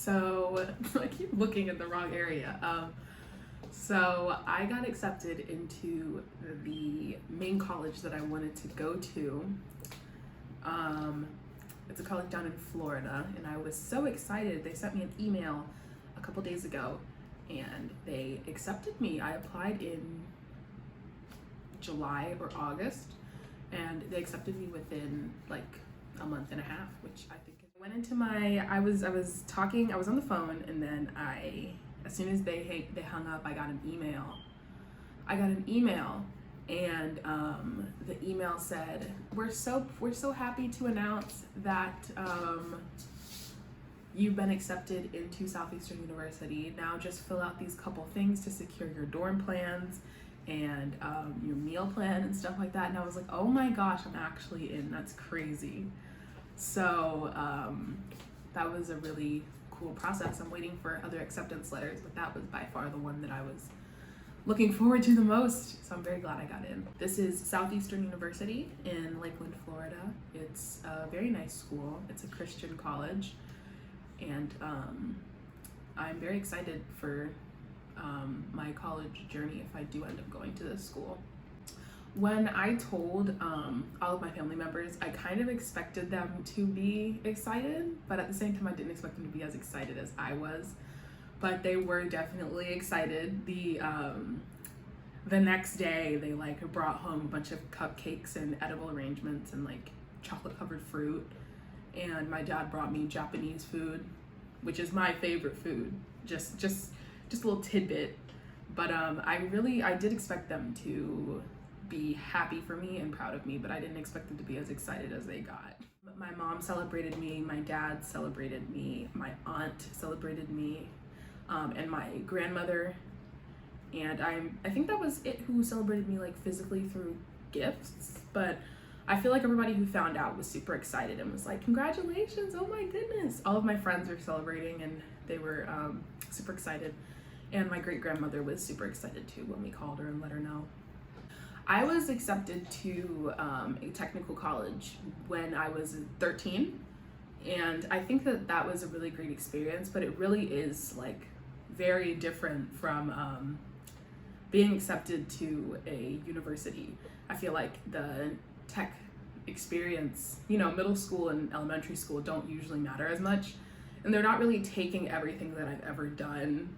So I keep looking in the wrong area. So I got accepted into the main college that I wanted to go to. It's a college down in Florida, and I was so excited. They sent me an email a couple days ago, and they accepted me. I applied in July or August, and they accepted me within like a month and a half, which I think went into my, I was on the phone, and then as soon as they hung up, I got an email, and the email said, we're so happy to announce that you've been accepted into Southeastern University. Now just fill out these couple things to secure your dorm plans and your meal plan and stuff like that. And I was like, oh my gosh, I'm actually in. That's crazy. So that was a really cool process. I'm waiting for other acceptance letters, but that was by far the one that I was looking forward to the most. So I'm very glad I got in. This is Southeastern University in Lakeland, Florida. It's a very nice school. It's a Christian college. And I'm very excited for my college journey if I do end up going to this school. When I told all of my family members, I kind of expected them to be excited, but at the same time I didn't expect them to be as excited as I was. But they were definitely excited. The next day they brought home a bunch of cupcakes and edible arrangements and chocolate covered fruit. And my dad brought me Japanese food, which is my favorite food. Just a little tidbit. But I did expect them to be happy for me and proud of me, but I didn't expect them to be as excited as they got. My mom celebrated me, my dad celebrated me, my aunt celebrated me, and my grandmother. And I think that was it who celebrated me physically through gifts, but I feel like everybody who found out was super excited and was like, congratulations, oh my goodness. All of my friends were celebrating and they were super excited. And my great grandmother was super excited too when we called her and let her know. I was accepted to a technical college when I was 13. And I think that was a really great experience, but it really is very different from being accepted to a university. I feel like the tech experience, middle school and elementary school don't usually matter as much, and they're not really taking everything that I've ever done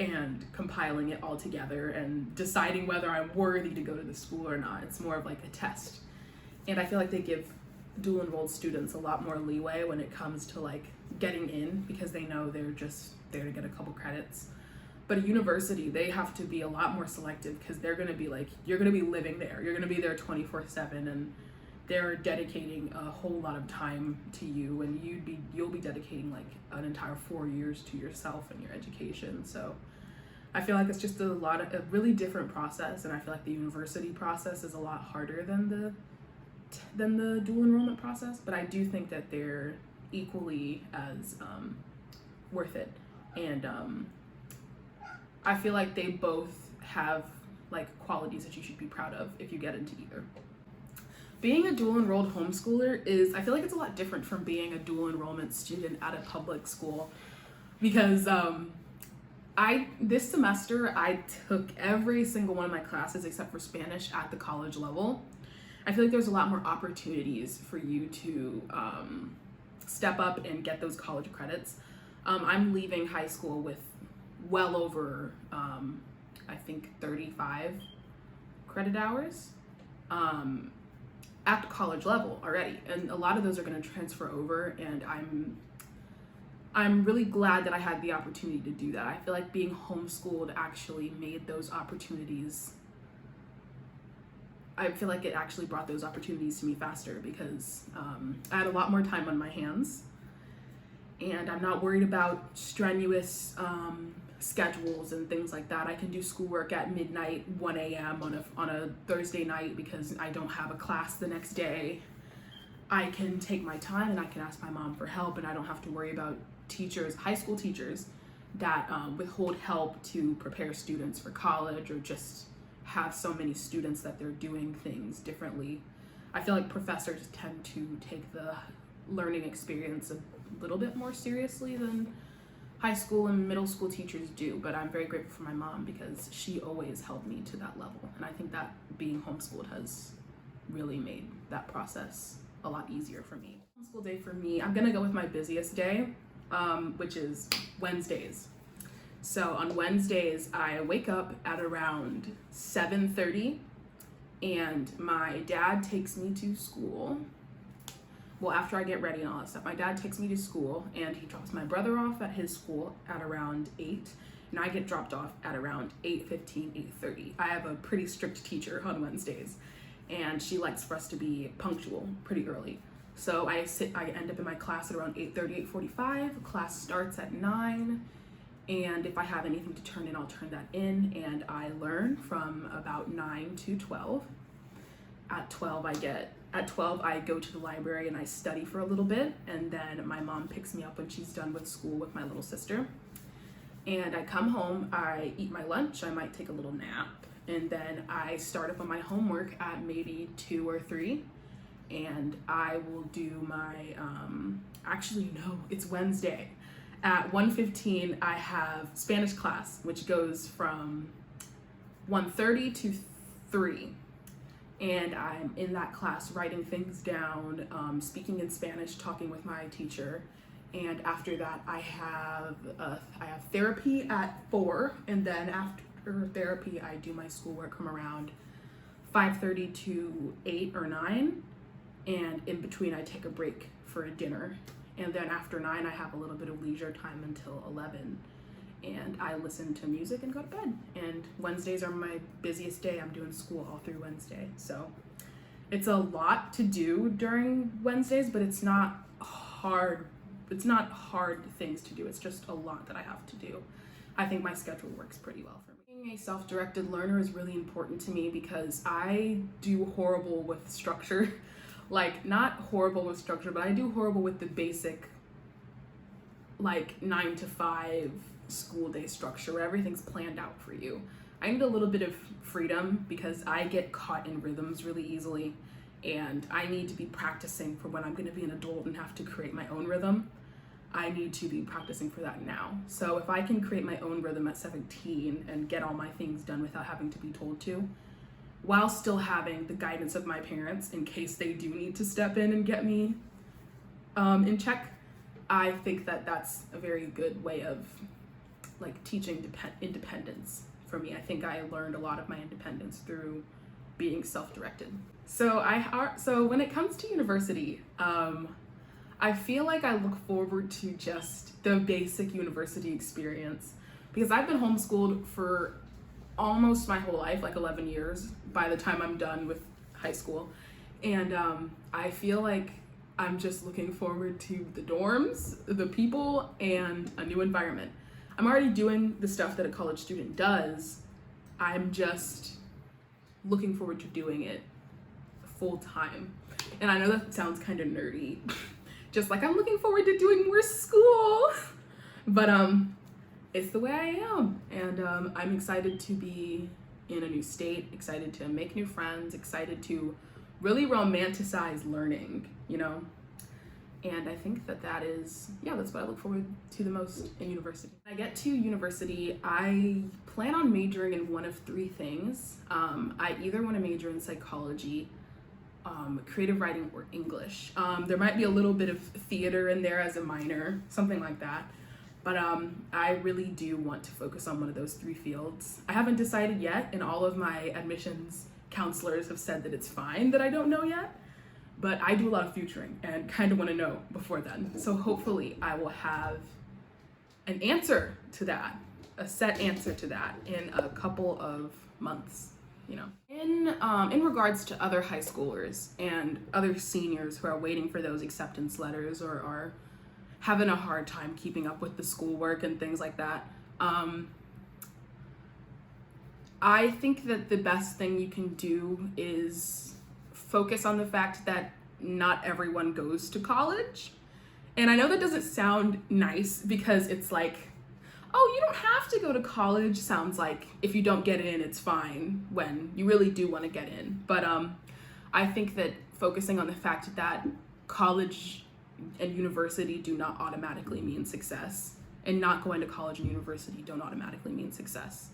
and compiling it all together and deciding whether I'm worthy to go to the school or not. It's more of a test. And I feel like they give dual enrolled students a lot more leeway when it comes to getting in, because they know they're just there to get a couple credits. But a university, they have to be a lot more selective, because they're gonna be you're gonna be living there. You're gonna be there 24/7, and they're dedicating a whole lot of time to you, and you'll be dedicating an entire 4 years to yourself and your education. So I feel like it's just a really different process, and I feel like the university process is a lot harder than the dual enrollment process, but I do think that they're equally as worth it. And I feel like they both have qualities that you should be proud of if you get into either. Being a dual enrolled homeschooler I feel like it's a lot different from being a dual enrollment student at a public school, because this semester I took every single one of my classes except for Spanish at the college level. I feel like there's a lot more opportunities for you to step up and get those college credits. I'm leaving high school with well over, I think 35 credit hours at the college level already. And a lot of those are gonna transfer over, and I'm really glad that I had the opportunity to do that. I feel like being homeschooled actually made those opportunities, I feel like it actually brought those opportunities to me faster, because I had a lot more time on my hands, and I'm not worried about strenuous schedules and things like that. I can do schoolwork at midnight, 1 a.m. on a Thursday night because I don't have a class the next day. I can take my time and I can ask my mom for help, and I don't have to worry about high school teachers that withhold help to prepare students for college, or just have so many students that they're doing things differently. I feel like professors tend to take the learning experience a little bit more seriously than high school and middle school teachers do, but I'm very grateful for my mom because she always held me to that level. And I think that being homeschooled has really made that process a lot easier for me. Homeschool day for me, I'm gonna go with my busiest day, which is Wednesdays. So on Wednesdays, I wake up at around 7:30 and my dad takes me to school. Well, after I get ready and all that stuff, my dad takes me to school and he drops my brother off at his school at around 8 and I get dropped off at around 8:15, 8:30. I have a pretty strict teacher on Wednesdays and she likes for us to be punctual pretty early. So I end up in my class at around 8:30, 8:45. Class starts at 9. And if I have anything to turn in, I'll turn that in. And I learn from about 9 to 12. At 12, I go to the library and I study for a little bit. And then my mom picks me up when she's done with school with my little sister. And I come home, I eat my lunch, I might take a little nap. And then I start up on my homework at maybe 2 or 3. And I will do my, actually no, it's Wednesday. At 1:15, I have Spanish class, which goes from 1:30 to 3. And I'm in that class writing things down, speaking in Spanish, talking with my teacher. And after that, I have therapy at 4. And then after therapy, I do my schoolwork from around 5:30 to 8 or 9. And in between, I take a break for a dinner. And then after 9, I have a little bit of leisure time until 11. And I listen to music and go to bed. And Wednesdays are my busiest day. I'm doing school all through Wednesday. So it's a lot to do during Wednesdays, but it's not hard. It's not hard things to do. It's just a lot that I have to do. I think my schedule works pretty well for me. Being a self-directed learner is really important to me because I do horrible with structure. Like, not horrible with structure, but I do horrible with the basic, like, 9 to 5 school day structure where everything's planned out for you. I need a little bit of freedom because I get caught in rhythms really easily, and I need to be practicing for when I'm going to be an adult and have to create my own rhythm. I need to be practicing for that now. So if I can create my own rhythm at 17 and get all my things done without having to be told to, while still having the guidance of my parents in case they do need to step in and get me in check, I think that that's a very good way of like teaching independence for me. I think I learned a lot of my independence through being self-directed. So when it comes to university, I feel like I look forward to just the basic university experience because I've been homeschooled for almost my whole life, like 11 years by the time I'm done with high school. And I feel like I'm just looking forward to the dorms, the people, and a new environment. I'm already doing the stuff that a college student does. I'm just looking forward to doing it full time. And I know that sounds kind of nerdy, just like I'm looking forward to doing more school, but it's the way I am. And I'm excited to be in a new state, excited to make new friends, excited to really romanticize learning, you know? And I think that's what I look forward to the most in university. When I get to university, I plan on majoring in one of 3 things. I either want to major in psychology, creative writing, or English. There might be a little bit of theater in there as a minor, something like that. But I really do want to focus on one of those 3 fields. I haven't decided yet, and all of my admissions counselors have said that it's fine that I don't know yet. But I do a lot of futuring and kind of want to know before then. So hopefully I will have an answer to that, a set answer to that in a couple of months, you know. In regards to other high schoolers and other seniors who are waiting for those acceptance letters or are having a hard time keeping up with the schoolwork and things like that, I think that the best thing you can do is focus on the fact that not everyone goes to college. And I know that doesn't sound nice because it's like, oh, you don't have to go to college. Sounds like if you don't get in, it's fine when you really do want to get in. But I think that focusing on the fact that college and university do not automatically mean success, and not going to college and university don't automatically mean success.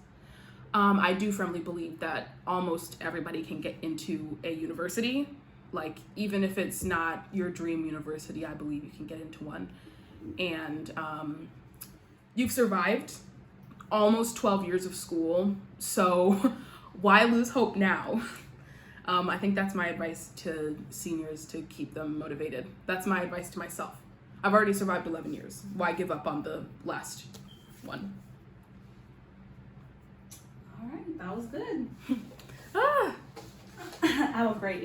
I do firmly believe that almost everybody can get into a university. Like, even if it's not your dream university, I believe you can get into one. And you've survived almost 12 years of school, so why lose hope now? I think that's my advice to seniors, to keep them motivated. That's my advice to myself. I've already survived 11 years. Why give up on the last one? All right, that was good. Ah! Have a great